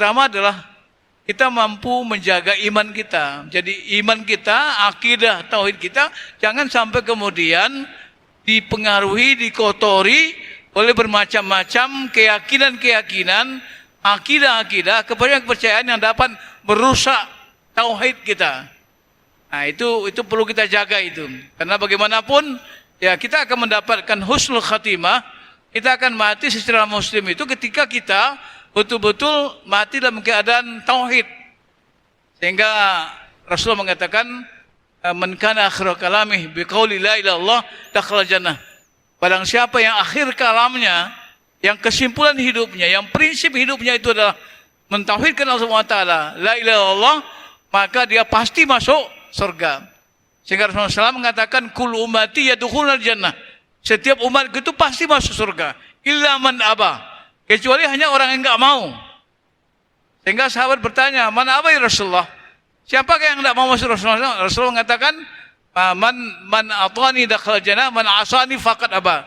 pertama adalah kita mampu menjaga iman kita. Jadi iman kita, akidah, tauhid kita jangan sampai kemudian dipengaruhi, dikotori oleh bermacam-macam keyakinan-keyakinan, akidah-akidah, kepercayaan yang dapat merusak tauhid kita. Nah, itu perlu kita jaga itu. Karena bagaimanapun ya kita akan mendapatkan husnul khatimah, kita akan mati secara muslim itu ketika kita betul-betul mati dalam keadaan tauhid. Sehingga Rasulullah mengatakan, man kana akhir kalamih biqauli la ilaha illallah dakhala jannah. Barang siapa yang akhir kalamnya, yang kesimpulan hidupnya, yang prinsip hidupnya itu adalah mentauhidkan Allah Subhanahu wa taala, la ilaha illallah, maka dia pasti masuk surga. Sehingga Rasulullah SAW mengatakan, kullu ummati yadkhulul jannah. Setiap umat itu pasti masuk surga, illa man aba. Kecuali hanya orang yang enggak mau. Sehingga sahabat bertanya, mana apa ya Rasulullah? Siapakah yang enggak mau masuk Rasulullah? Rasulullah mengatakan, man atani dakhala jannah, man asani faqad aba.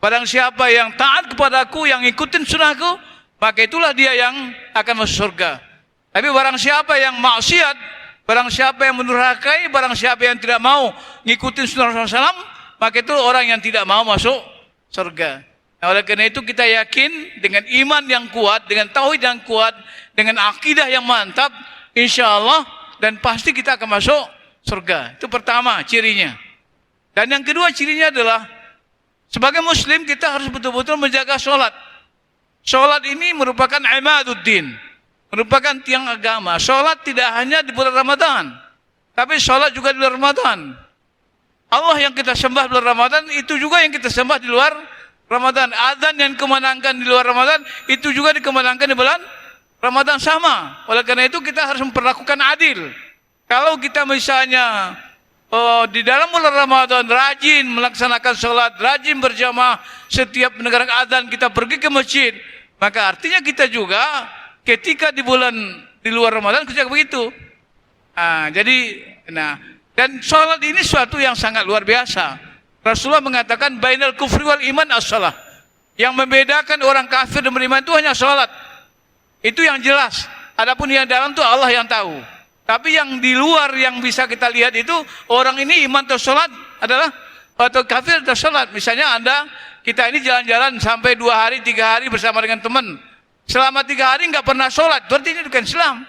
Barang siapa yang taat kepadaku, yang ikutin sunnahku, maka itulah dia yang akan masuk surga. Tapi barang siapa yang maksiat, barang siapa yang mendurhakai, barang siapa yang tidak mau ngikutin sunnah Rasulullah SAW, maka itu orang yang tidak mau masuk surga. Nah, oleh karena itu kita yakin dengan iman yang kuat, dengan tauhid yang kuat, dengan akidah yang mantap, insya Allah dan pasti kita akan masuk surga. Itu pertama cirinya. Dan yang kedua cirinya adalah sebagai muslim kita harus betul-betul menjaga sholat. Sholat ini merupakan imaduddin, merupakan tiang agama. Sholat tidak hanya di bulan Ramadan, tapi sholat juga di luar Ramadan. Allah yang kita sembah di bulan Ramadan, itu juga yang kita sembah di luar Ramadan. Adzan yang dikumandangkan di luar Ramadan, itu juga dikumandangkan di bulan Ramadan sama. Oleh karena itu kita harus memperlakukan adil. Kalau kita misalnya di dalam bulan Ramadan rajin melaksanakan sholat, rajin berjamaah, setiap mendengarkan adzan kita pergi ke masjid, maka artinya kita juga ketika di luar Ramadan kita begitu. Dan sholat ini suatu yang sangat luar biasa. Rasulullah mengatakan bainal kufri wal iman as-shalah. Yang membedakan orang kafir dan beriman itu hanya sholat. Itu yang jelas. Adapun yang dalam itu Allah yang tahu. Tapi yang di luar yang bisa kita lihat itu orang ini iman atau sholat adalah atau kafir atau sholat. Misalnya kita ini jalan-jalan sampai 2 hari 3 hari bersama dengan teman. Selama 3 hari nggak pernah sholat, berarti ini bukan Islam.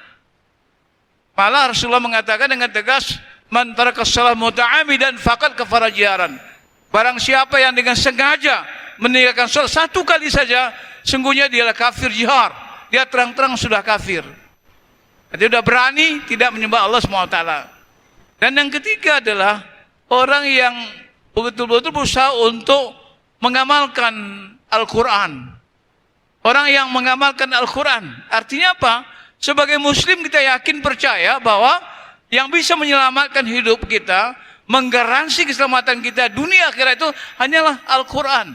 Malah Rasulullah mengatakan dengan tegas, man taraka shalah muta'ammidan faqad kafara jiharan. Barang siapa yang dengan sengaja meninggalkan sholat 1 kali saja, sungguhnya dialah kafir jihar. Dia terang-terang sudah kafir. Dia sudah berani tidak menyembah Allah SWT. Dan yang ketiga adalah orang yang betul-betul berusaha untuk mengamalkan Al-Quran. Orang yang mengamalkan Al-Quran. Artinya apa? Sebagai muslim kita yakin percaya bahwa yang bisa menyelamatkan hidup kita, menggaransi keselamatan kita dunia akhirat itu hanyalah Al-Quran.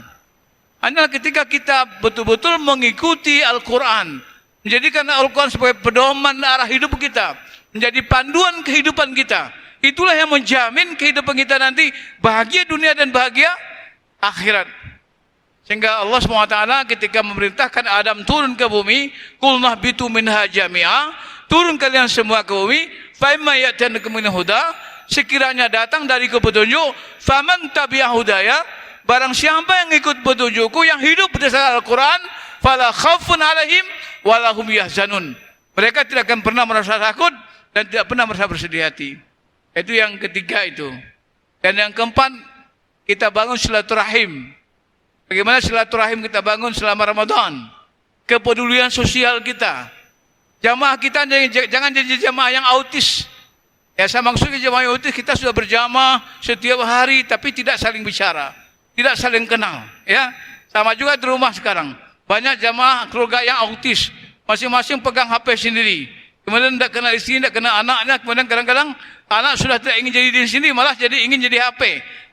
Hanyalah ketika kita betul-betul mengikuti Al-Quran, menjadikan Al-Quran sebagai pedoman arah hidup kita, menjadi panduan kehidupan kita. Itulah yang menjamin kehidupan kita nanti bahagia dunia dan bahagia akhirat. Sehingga Allah SWT ketika memerintahkan Adam turun ke bumi, qulna bitu minha jami'a, turun kalian semua ke bumi, fa imma ya'tiyannakum minal huda, sekiranya datang dari petunjuk, faman tabi'a hudaya, barang siapa yang ikut petunjukku, yang hidup berdasarkan Al-Quran, fala khaufun alaihim walahum yahzanun. Mereka tidak akan pernah merasa takut dan tidak pernah merasa bersedih hati. Itu yang ketiga itu. Dan yang keempat, kita bangun silaturahim. Bagaimana silaturahim kita bangun selama Ramadan? Kepedulian sosial kita. Jamaah kita jangan jadi jamaah yang autis. Ya, saya maksudnya jamaah autis, kita sudah berjamaah setiap hari tapi tidak saling bicara, tidak saling kenal. Ya, sama juga di rumah sekarang. Banyak jamaah keluarga yang autis, masing-masing pegang HP sendiri. Kemudian tidak kenal istri, tidak kenal anaknya. Kemudian kadang-kadang anak sudah tidak ingin jadi diri sendiri, malah ingin jadi HP.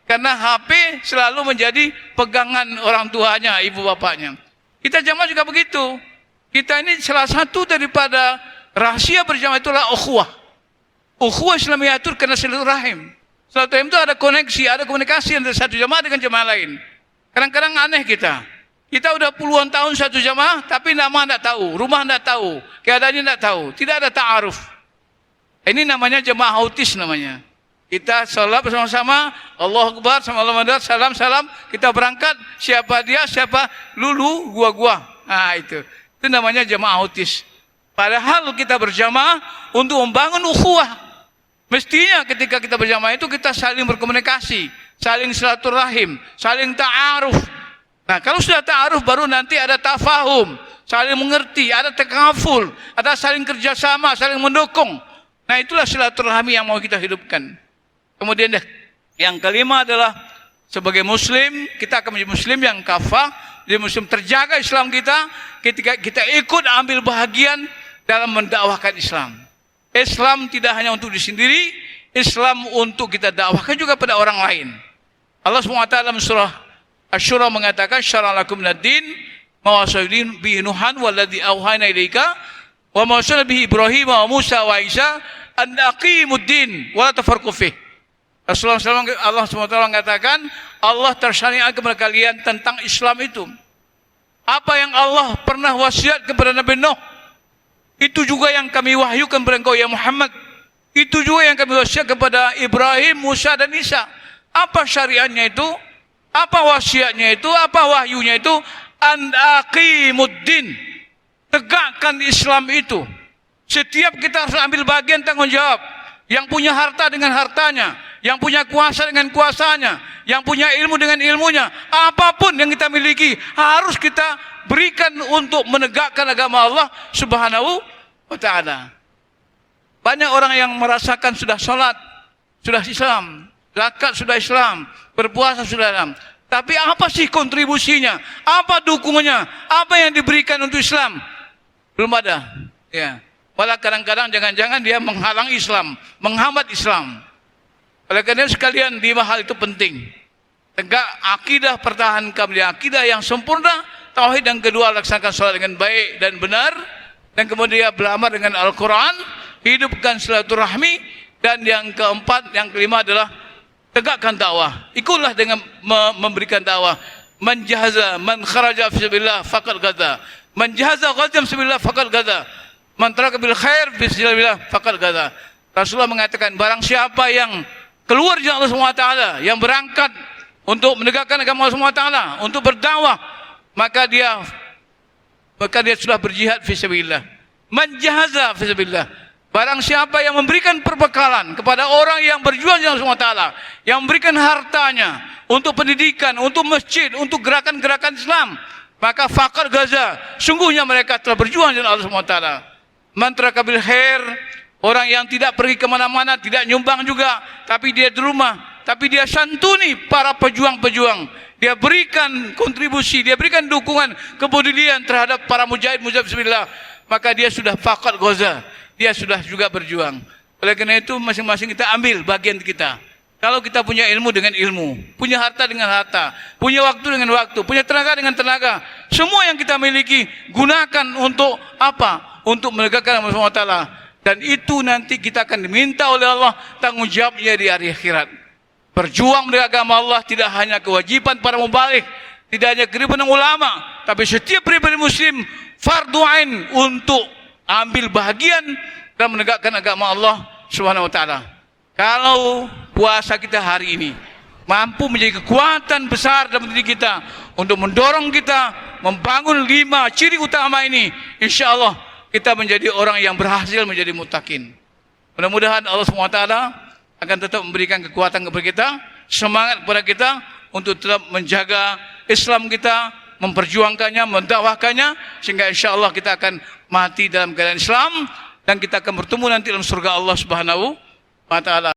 Karena HP selalu menjadi pegangan orang tuanya, ibu bapaknya. Kita jamaah juga begitu. Kita ini salah satu daripada rahasia berjamaah itulah ukhuwah. Ukhuwah Islamiyah itu karena silaturahim. Silaturahim itu ada koneksi, ada komunikasi antara satu jamaah dengan jamaah lain. Kadang-kadang aneh kita Kita udah puluhan tahun satu jamaah, tapi nama tidak tahu, rumah tidak tahu, keadaannya tidak tahu, tidak ada ta'aruf. Ini namanya jemaah autis namanya. Kita salat bersama-sama, Allahu Akbar, sama Allah, salam, kita berangkat, siapa dia, siapa, lulu, gua. Nah itu namanya jemaah autis. Padahal kita berjamaah untuk membangun ukhuwah. Mestinya ketika kita berjamaah itu kita saling berkomunikasi, saling silaturahim, saling ta'aruf. Nah, kalau sudah ta'aruf baru nanti ada tafahum, saling mengerti, ada takaful, ada saling kerjasama, saling mendukung. Nah, itulah silaturahmi yang mau kita hidupkan. Kemudian yang kelima adalah sebagai muslim, kita akan menjadi muslim yang kafah, jadi muslim terjaga Islam kita ketika kita ikut ambil bahagian dalam mendakwahkan Islam. Islam tidak hanya untuk diri sendiri, Islam untuk kita dakwahkan juga pada orang lain. Allah SWT dalam surah Asy-Syura mengatakan, syara lakum minad-din ma wasaina bihi Nuhan walladzi auhayna ilaika wa ma wasaina bihi Ibrahim wa Musa wa Isa an aqimud-din wa la tafarraqu fihi. Rasulullah SAW, Allah SWT mengatakan, Allah tersyariat kepada kalian tentang Islam itu. Apa yang Allah pernah wasiat kepada Nabi Nuh, itu juga yang kami wahyukan kepada engkau ya Muhammad. Itu juga yang kami wasiat kepada Ibrahim, Musa dan Isa. Apa syariatnya itu? Apa wasiatnya itu? Apa wahyunya itu? An aqimuddin. Tegakkan Islam itu. Setiap kita harus ambil bagian tanggung jawab. Yang punya harta dengan hartanya, yang punya kuasa dengan kuasanya, yang punya ilmu dengan ilmunya. Apapun yang kita miliki harus kita berikan untuk menegakkan agama Allah Subhanahu wa ta'ala. Banyak orang yang merasakan sudah salat, sudah Islam, zakat sudah Islam, berpuasa sudah Islam. Tapi apa sih kontribusinya? Apa dukungannya? Apa yang diberikan untuk Islam? Belum ada. Ya. Malah kadang-kadang jangan-jangan dia menghalang Islam, menghambat Islam. Oleh karena sekalian, 5 hal itu penting. Tegak akidah, pertahankan akidah yang sempurna. Tauhid yang kedua, laksanakan salat dengan baik dan benar. Dan kemudian beramal dengan Al-Quran. Hidupkan silaturahmi. Dan yang keempat, yang kelima adalah tegakkan dakwah. Ikutlah dengan memberikan dakwah. Man jahaza, man kharaja fisabilillah faqad gaza. Man jahaza ghazam fisabilillah faqad gaza. Man taraka bil khair fisabilillah faqad gaza. Rasulullah mengatakan, barang siapa yang keluar dari Allah SWT, yang berangkat untuk menegakkan agama Allah SWT, untuk berdakwah, maka dia sudah berjihad fisabilillah. Man jahaza fisabilillah. Barang siapa yang memberikan perbekalan kepada orang yang berjuang di Allah SWT, yang memberikan hartanya untuk pendidikan, untuk masjid, untuk gerakan-gerakan Islam, maka faqad gaza, sungguhnya mereka telah berjuang di Allah SWT. Man taraka bil khair, orang yang tidak pergi kemana-mana, tidak nyumbang juga, tapi dia di rumah, tapi dia santuni para pejuang-pejuang. Dia berikan kontribusi, dia berikan dukungan, kepedulian terhadap para mujahid fisabilillah. Maka dia sudah faqad gaza, dia sudah juga berjuang. Oleh karena itu masing-masing kita ambil bagian kita. Kalau kita punya ilmu dengan ilmu, punya harta dengan harta, punya waktu dengan waktu, punya tenaga dengan tenaga, semua yang kita miliki gunakan untuk apa? Untuk menegakkan Allah SWT. Dan itu nanti kita akan diminta oleh Allah tanggung jawabnya di hari akhirat. Berjuang menegakkan agama Allah tidak hanya kewajiban para mubalik, tidak hanya kewajiban ulama, tapi setiap pribadi muslim fardu ain untuk ambil bahagian dalam menegakkan agama Allah Subhanahu wa taala. Kalau puasa kita hari ini mampu menjadi kekuatan besar dalam diri kita untuk mendorong kita membangun 5 ciri utama ini, insyaallah kita menjadi orang yang berhasil menjadi muttaqin. Mudah-mudahan Allah SWT akan tetap memberikan kekuatan kepada kita, semangat kepada kita untuk tetap menjaga Islam kita, memperjuangkannya, mendakwahkannya, sehingga insya Allah kita akan mati dalam keadaan Islam dan kita akan bertemu nanti dalam surga Allah Subhanahu wa ta'ala.